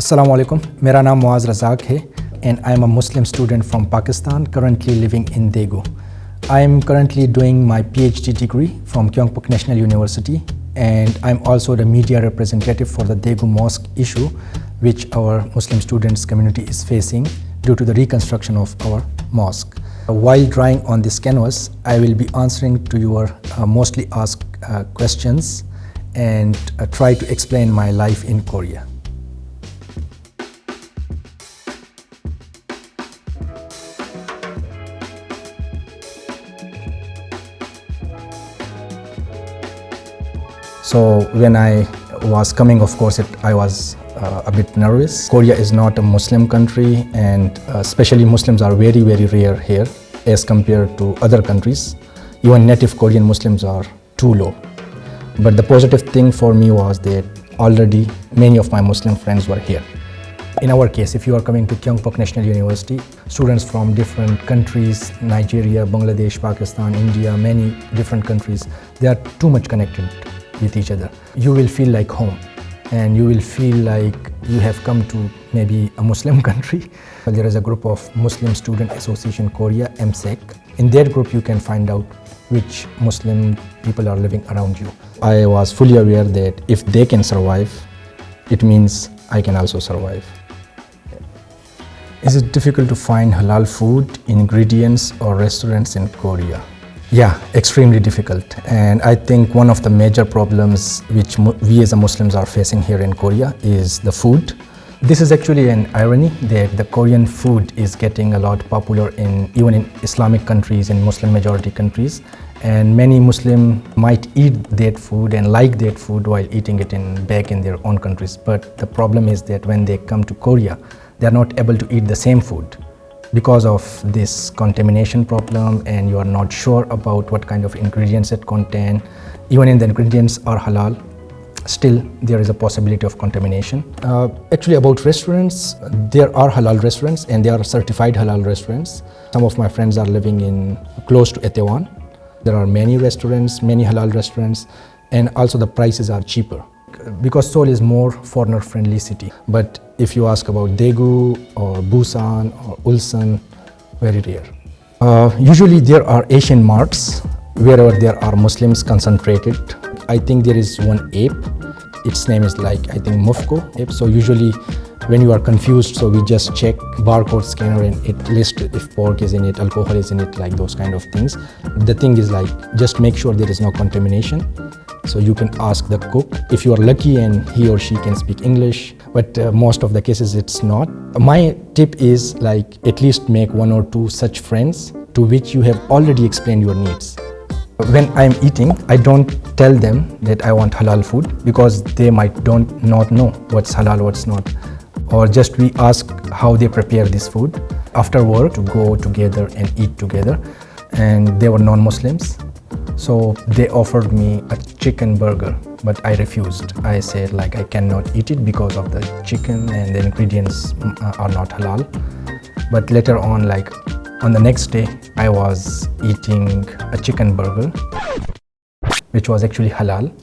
Assalamu alaikum. मेरा नाम Muaz Razaq है and I am a Muslim student from Pakistan currently living in Daegu. I am currently doing my Ph.D. degree from Kyungpook National University and I am also the media representative for the Daegu mosque issue which our Muslim students community is facing due to the reconstruction of our mosque. While drawing on this canvas, I will be answering to your mostly asked questions and try to explain my life in Korea. So when I was coming, of course, I was a bit nervous. Korea is not a Muslim country and especially Muslims are very, very rare here as compared to other countries. Even native Korean Muslims are too low. But the positive thing for me was that already many of my Muslim friends were here. In our case, if you are coming to Kyungpook National University, students from different countries, Nigeria, Bangladesh, Pakistan, India, many different countries, they are too much connected with each other. You will feel like home and you will feel like you have come to maybe a Muslim country. There is a group of Muslim Student Association Korea, MSEC. In that group you can find out which Muslim people are living around you. I was fully aware that if they can survive, it means I can also survive. Is it difficult to find halal food, ingredients or restaurants in Korea? Yeah, extremely difficult. And I think one of the major problems which we as Muslims are facing here in Korea is the food. This is actually an irony that the Korean food is getting a lot popular even in Islamic countries, in Muslim majority countries. And many Muslims might eat that food and like that food while eating it back in their own countries. But the problem is that when they come to Korea, they are not able to eat the same food because of this contamination problem, and you are not sure about what kind of ingredients it contain. Even if the ingredients are halal, still there is a possibility of contamination. Actually, about restaurants, there are halal restaurants and there are certified halal restaurants. Some of my friends are living close to Itaewon. There are many restaurants, many halal restaurants, and also the prices are cheaper because Seoul is more foreigner friendly city. But if you ask about Daegu or Busan or Ulsan, very rare. Usually there are Asian marts wherever there are Muslims concentrated. I think there is one app, its name is I think Mufco app. So usually when you are confused, so we just check barcode scanner and it lists if pork is in it, alcohol is in it, like those kind of things. The thing is just make sure there is no contamination. So you can ask the cook if you are lucky and he or she can speak English, but most of the cases it's not. My tip is at least make one or two such friends to which you have already explained your needs. When I'm eating, I don't tell them that I want halal food because they might not know what's halal, what's not. Or just we ask how they prepare this food. After work, to go together and eat together, and they were non-Muslims. So they offered me a chicken burger, but I refused. I said I cannot eat it because of the chicken and the ingredients are not halal. But later on, on the next day, I was eating a chicken burger, which was actually halal.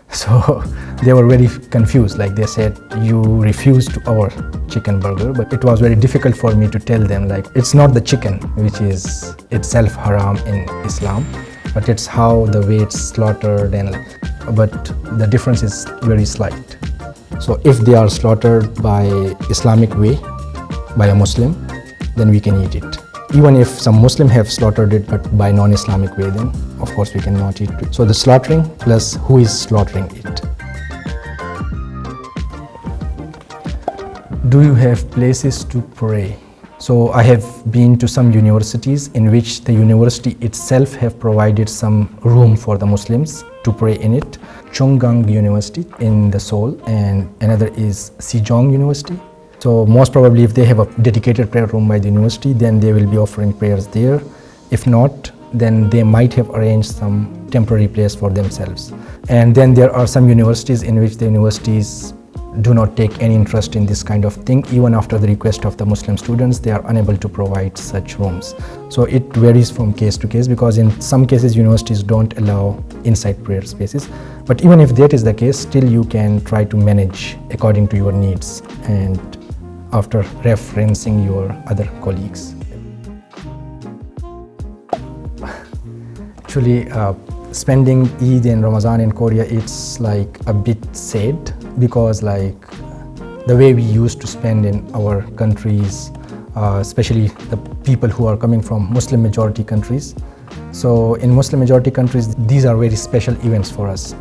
So they were very confused. They said, you refused to our chicken burger, but it was very difficult for me to tell them it's not the chicken, which is itself haram in Islam, but it's how the way it's slaughtered, but the difference is very slight. So if they are slaughtered by Islamic way, by a Muslim, then we can eat it. Even if some Muslim have slaughtered it, but by non-Islamic way, then of course we cannot eat it. So the slaughtering plus who is slaughtering it. Do you have places to pray? So I have been to some universities in which the university itself have provided some room for the Muslims to pray in it. Chunggang University in the Seoul, and another is Sejong University. So most probably if they have a dedicated prayer room by the university, then they will be offering prayers there. If not, then they might have arranged some temporary place for themselves. And then there are some universities in which the universities do not take any interest in this kind of thing. Even after the request of the Muslim students, they are unable to provide such rooms. So it varies from case to case, because in some cases universities don't allow inside prayer spaces. But even if that is the case, still you can try to manage according to your needs and after referencing your other colleagues. Actually, spending Eid and Ramadan in Korea, it's like a bit sad, because like the way we used to spend in our countries, especially the people who are coming from Muslim majority countries. So in Muslim majority countries, these are very special events for us.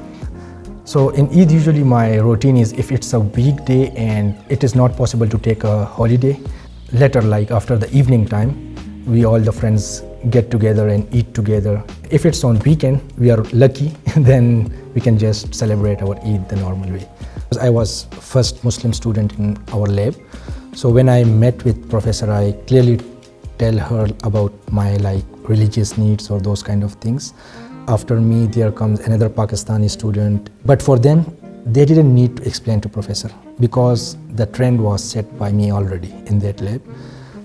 So in Eid, usually my routine is, if it's a weekday and it is not possible to take a holiday, later like after the evening time, we all the friends get together and eat together. If it's on weekend, we are lucky, then we can just celebrate our Eid the normal way. I was first Muslim student in our lab. So when I met with professor, I clearly tell her about my like religious needs or those kind of things. After me, there comes another Pakistani student. But for them, they didn't need to explain to professor, because the trend was set by me already in that lab.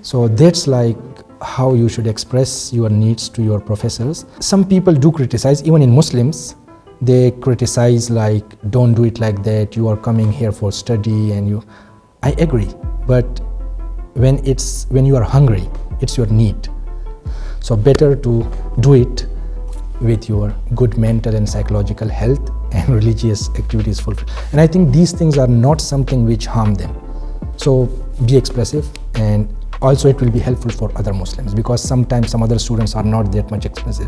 So that's like how you should express your needs to your professors. Some people do criticize, even in Muslims, they criticize like, don't do it like that, you are coming here for study and you. I agree, but when you are hungry, it's your need. So better to do it with your good mental and psychological health and religious activities fulfilled. And I think these things are not something which harm them. So be expressive, and also it will be helpful for other Muslims, because sometimes some other students are not that much expressive.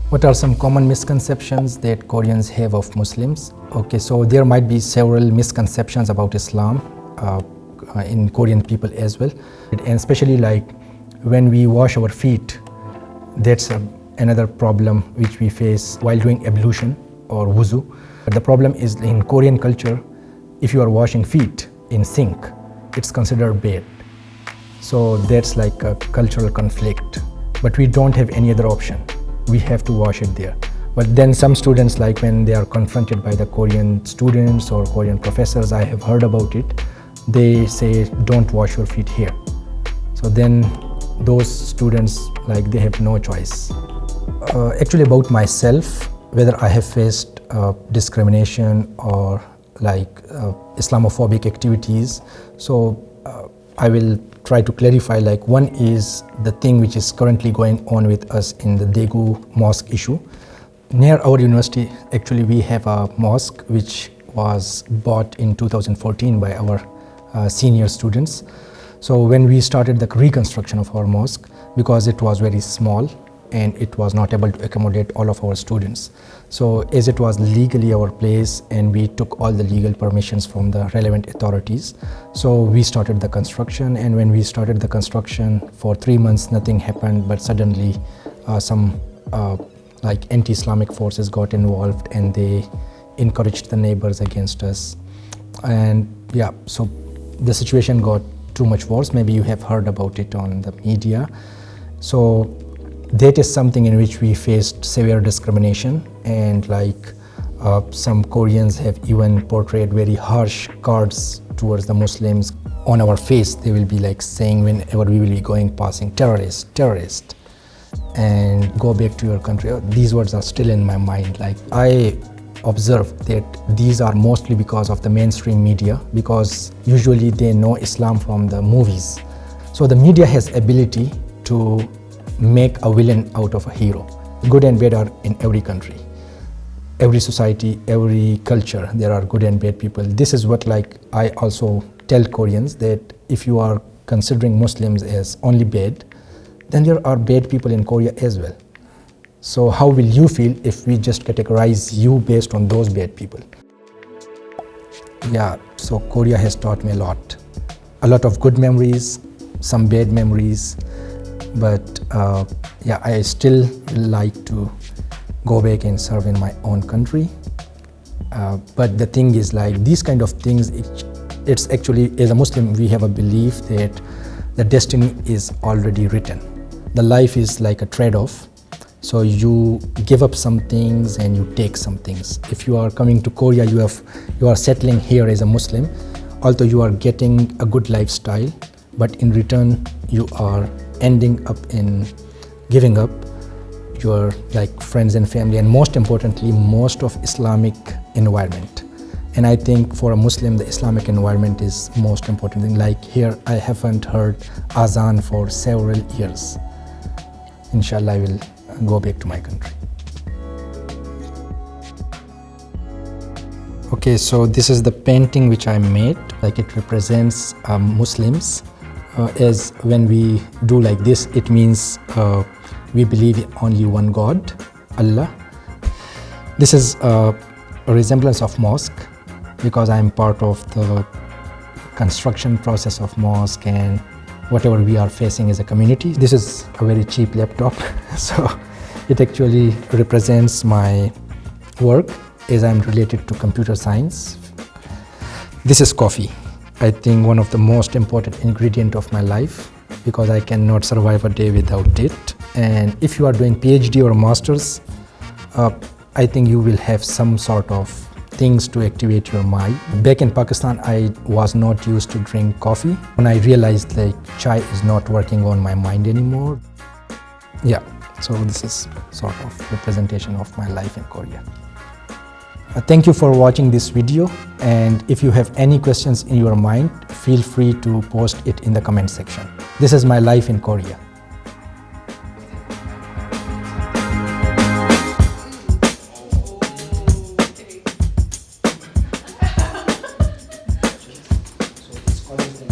What are some common misconceptions that Koreans have of Muslims? Okay, so there might be several misconceptions about Islam in Korean people as well. And especially like when we wash our feet, that's another problem which we face while doing ablution or wuzu. But the problem is, in Korean culture, if you are washing feet in sink, it's considered bad. So that's like a cultural conflict. But we don't have any other option. We have to wash it there. But then some students, like when they are confronted by the Korean students or Korean professors, I have heard about it, they say, don't wash your feet here. So then those students, like, they have no choice. Actually, about myself, whether I have faced discrimination or like Islamophobic activities, so I will try to clarify. Like, one is the thing which is currently going on with us in the Daegu mosque issue. Near our university, actually, we have a mosque which was bought in 2014 by our senior students. So when we started the reconstruction of our mosque, because it was very small and it was not able to accommodate all of our students. So as it was legally our place and we took all the legal permissions from the relevant authorities, so we started the construction. And when we started the construction, for 3 months nothing happened, but suddenly some like anti-Islamic forces got involved and they encouraged the neighbors against us. And yeah, so the situation got too much worse. Maybe you have heard about it on the media. So that is something in which we faced severe discrimination, and like some Koreans have even portrayed very harsh cards towards the Muslims. On our face, they will be like saying whenever we will be going passing, terrorist, terrorist, and go back to your country. These words are still in my mind. Like, I observed that these are mostly because of the mainstream media, because usually they know Islam from the movies. So the media has ability to make a villain out of a hero. Good and bad are in every country, every society, every culture. There are good and bad people. This is what, like, I also tell Koreans, that if you are considering Muslims as only bad, then there are bad people in Korea as well. So how will you feel if we just categorize you based on those bad people? Yeah, so Korea has taught me a lot of good memories, some bad memories. But yeah, I still like to go back and serve in my own country. But the thing is, like, these kind of things, it's actually, as a Muslim, we have a belief that the destiny is already written. The life is like a trade-off, So you give up some things and you take some things. If you are coming to Korea, you are settling here as a Muslim, although you are getting a good lifestyle, but in return you are ending up in giving up your like friends and family, and most importantly, most of Islamic environment. And I think for a Muslim, the Islamic environment is most important thing. Like here, I haven't heard azan for several years. Inshallah, I will go back to my country. Okay, so this is the painting which I made. Like it represents Muslims. As when we do like this, it means we believe in only one God, Allah. This is a resemblance of mosque, because I am part of the construction process of mosque and whatever we are facing as a community. This is a very cheap laptop, so it actually represents my work as I'm related to computer science. This is coffee. I think one of the most important ingredient of my life, because I cannot survive a day without it. And if you are doing PhD or masters, I think you will have some sort of things to activate your mind. Back in Pakistan, I was not used to drink coffee. When I realized like chai is not working on my mind anymore. Yeah, so this is sort of representation of my life in Korea. Thank you for watching this video, and if you have any questions in your mind, feel free to post it in the comment section. This is my life in Korea. So this college